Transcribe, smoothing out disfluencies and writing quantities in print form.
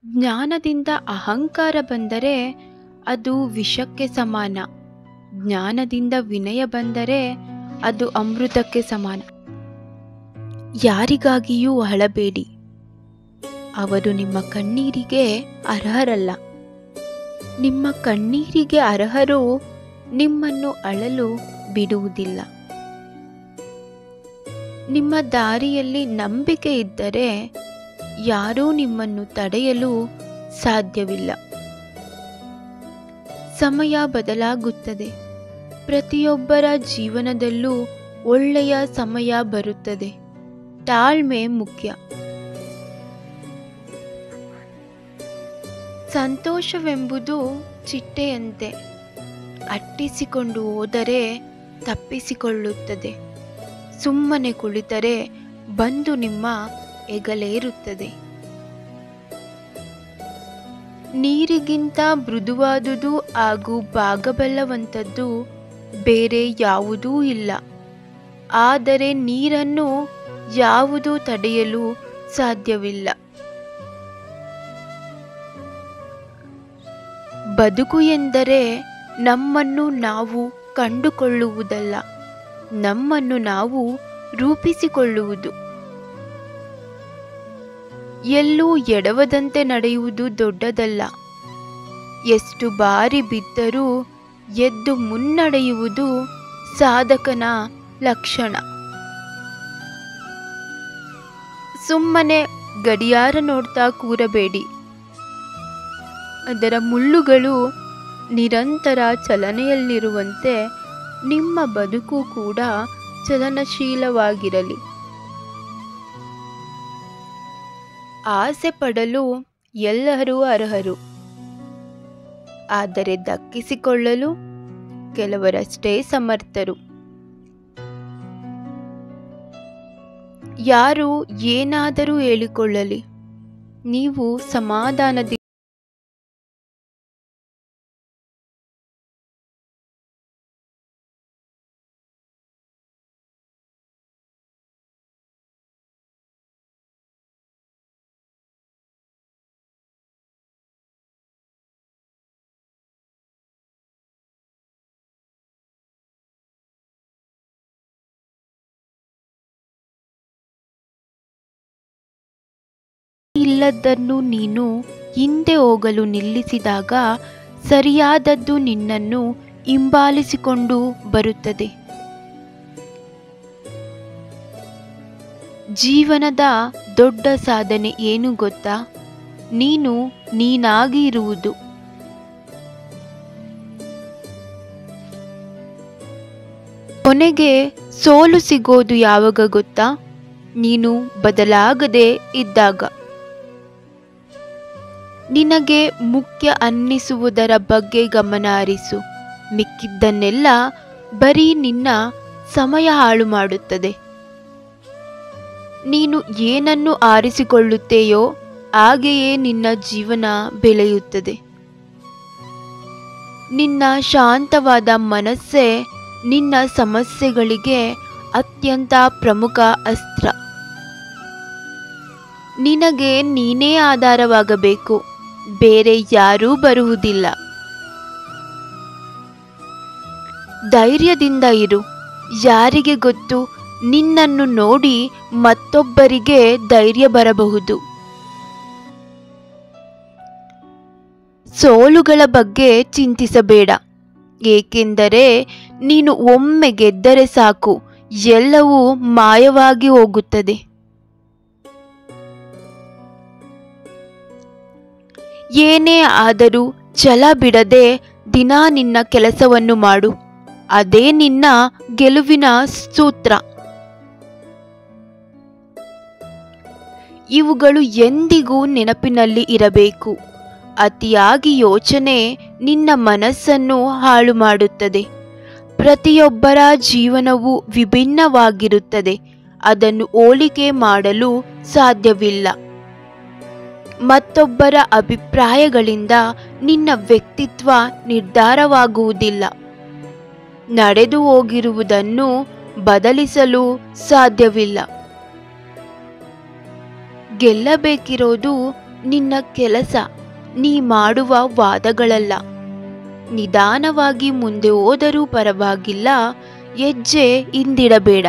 ಜ್ಞಾನದಿಂದ ಅಹಂಕಾರ ಬಂದರೆ ಅದು ವಿಷಕ್ಕೆ ಸಮಾನ. ಜ್ಞಾನದಿಂದ ವಿನಯ ಬಂದರೆ ಅದು ಅಮೃತಕ್ಕೆ ಸಮಾನ. ಯಾರಿಗಾಗಿಯೂ ಅಳಬೇಡಿ, ಅವರು ನಿಮ್ಮ ಕಣ್ಣೀರಿಗೆ ಅರ್ಹರಲ್ಲ. ನಿಮ್ಮ ಕಣ್ಣೀರಿಗೆ ಅರ್ಹರು ನಿಮ್ಮನ್ನು ಅಳಲು ಬಿಡುವುದಿಲ್ಲ. ನಿಮ್ಮ ದಾರಿಯಲ್ಲಿ ನಂಬಿಕೆ ಇದ್ದರೆ ಯಾರೂ ನಿಮ್ಮನ್ನು ತಡೆಯಲು ಸಾಧ್ಯವಿಲ್ಲ. ಸಮಯ ಬದಲಾಗುತ್ತದೆ. ಪ್ರತಿಯೊಬ್ಬರ ಜೀವನದಲ್ಲೂ ಒಳ್ಳೆಯ ಸಮಯ ಬರುತ್ತದೆ. ತಾಳ್ಮೆ ಮುಖ್ಯ. ಸಂತೋಷವೆಂಬುದು ಚಿಟ್ಟೆಯಂತೆ, ಅಟ್ಟಿಸಿಕೊಂಡು ಹೋದರೆ ತಪ್ಪಿಸಿಕೊಳ್ಳುತ್ತದೆ. ಸುಮ್ಮನೆ ಕುಳಿತರೆ ಬಂದು ನಿಮ್ಮ ಹೆಗಲೇರುತ್ತದೆ. ನೀರಿಗಿಂತ ಮೃದುವಾದುದು ಹಾಗೂ ಬಾಗಬಲ್ಲವಂಥದ್ದು ಬೇರೆ ಯಾವುದೂ ಇಲ್ಲ. ಆದರೆ ನೀರನ್ನು ಯಾವುದೂ ತಡೆಯಲು ಸಾಧ್ಯವಿಲ್ಲ. ಬದುಕು ಎಂದರೆ ನಮ್ಮನ್ನು ನಾವು ಕಂಡುಕೊಳ್ಳುವುದಲ್ಲ, ನಮ್ಮನ್ನು ನಾವು ರೂಪಿಸಿಕೊಳ್ಳುವುದು. ಎಲ್ಲೂ ಎಡವದಂತೆ ನಡೆಯುವುದು ದೊಡ್ಡದಲ್ಲ. ಎಷ್ಟು ಬಾರಿ ಬಿದ್ದರೂ ಎದ್ದು ಮುನ್ನಡೆಯುವುದು ಸಾಧಕನ ಲಕ್ಷಣ. ಸುಮ್ಮನೆ ಗಡಿಯಾರ ನೋಡ್ತಾ ಕೂರಬೇಡಿ. ಅದರ ಮುಳ್ಳುಗಳು ನಿರಂತರ ಚಲನೆಯಲ್ಲಿರುವಂತೆ ನಿಮ್ಮ ಬದುಕು ಕೂಡ ಚಲನಶೀಲವಾಗಿರಲಿ. ಆಸೆ ಪಡಲು ಎಲ್ಲರೂ ಅರ್ಹರು, ಆದರೆ ದಕ್ಕಿಸಿಕೊಳ್ಳಲು ಕೆಲವರಷ್ಟೇ ಸಮರ್ಥರು. ಯಾರು ಏನಾದರೂ ಹೇಳಿಕೊಳ್ಳಲಿ, ನೀವು ಸಮಾಧಾನದಿಂದ ಇಲ್ಲದನ್ನು ನೀನು ಹಿಂದೆ ಹೋಗಲು ನಿಲ್ಲಿಸಿದಾಗ ಸರಿಯಾದದ್ದು ನಿನ್ನನ್ನು ಹಿಂಬಾಲಿಸಿಕೊಂಡು ಬರುತ್ತದೆ. ಜೀವನದ ದೊಡ್ಡ ಸಾಧನೆ ಏನು ಗೊತ್ತಾ? ನೀನು ನೀನಾಗಿ ಇರುವುದು. ಕೊನೆಗೆ ಸೋಲು ಸಿಗೋದು ಯಾವಾಗ ಗೊತ್ತಾ? ನೀನು ಬದಲಾಗದೆ ಇದ್ದಾಗ. ನಿನಗೆ ಮುಖ್ಯ ಅನ್ನಿಸುವುದರ ಬಗ್ಗೆ ಗಮನ ಹರಿಸು. ಮಿಕ್ಕಿದ್ದನ್ನೆಲ್ಲ ಬರೀ ನಿನ್ನ ಸಮಯ ಹಾಳು ಮಾಡುತ್ತದೆ. ನೀನು ಏನನ್ನು ಆರಿಸಿಕೊಳ್ಳುತ್ತೆಯೋ ಹಾಗೆಯೇ ನಿನ್ನ ಜೀವನ ಬೆಳೆಯುತ್ತದೆ. ನಿನ್ನ ಶಾಂತವಾದ ಮನಸ್ಸೇ ನಿನ್ನ ಸಮಸ್ಯೆಗಳಿಗೆ ಅತ್ಯಂತ ಪ್ರಮುಖ ಅಸ್ತ್ರ. ನಿನಗೆ ನೀನೇ ಆಧಾರವಾಗಬೇಕು, ಬೇರೆ ಯಾರೂ ಬರುವುದಿಲ್ಲ. ಧೈರ್ಯದಿಂದ ಇರು. ಯಾರಿಗೆ ಗೊತ್ತು, ನಿನ್ನನ್ನು ನೋಡಿ ಮತ್ತೊಬ್ಬರಿಗೆ ಧೈರ್ಯ ಬರಬಹುದು. ಸೋಲುಗಳ ಬಗ್ಗೆ ಚಿಂತಿಸಬೇಡ, ಏಕೆಂದರೆ ನೀನು ಒಮ್ಮೆ ಗೆದ್ದರೆ ಸಾಕು, ಎಲ್ಲವೂ ಮಾಯವಾಗಿ ಹೋಗುತ್ತದೆ. ಏನೇ ಆದರೂ ಛಲ ಬಿಡದೆ ದಿನಾ ನಿನ್ನ ಕೆಲಸವನ್ನು ಮಾಡು. ಅದೇ ನಿನ್ನ ಗೆಲುವಿನ ಸೂತ್ರ. ಇವುಗಳು ಎಂದಿಗೂ ನೆನಪಿನಲ್ಲಿ ಇರಬೇಕು. ಅತಿಯಾಗಿ ಯೋಚನೆ ನಿನ್ನ ಮನಸ್ಸನ್ನು ಹಾಳು ಮಾಡುತ್ತದೆ. ಪ್ರತಿಯೊಬ್ಬರ ಜೀವನವು ವಿಭಿನ್ನವಾಗಿರುತ್ತದೆ. ಅದನ್ನು ಹೋಲಿಕೆ ಮಾಡಲು ಸಾಧ್ಯವಿಲ್ಲ. ಮತ್ತೊಬ್ಬರ ಅಭಿಪ್ರಾಯಗಳಿಂದ ನಿನ್ನ ವ್ಯಕ್ತಿತ್ವ ನಿರ್ಧಾರವಾಗುವುದಿಲ್ಲ. ನಡೆದು ಹೋಗಿರುವುದನ್ನು ಬದಲಿಸಲು ಸಾಧ್ಯವಿಲ್ಲ. ಗೆಲ್ಲಬೇಕಿರೋದು ನಿನ್ನ ಕೆಲಸ, ನೀ ಮಾಡುವ ವಾದಗಳಲ್ಲ. ನಿಧಾನವಾಗಿ ಮುಂದೆ ಹೋದರೂ ಪರವಾಗಿಲ್ಲ, ಹೆಜ್ಜೆ ಹಿಂದಿಡಬೇಡ.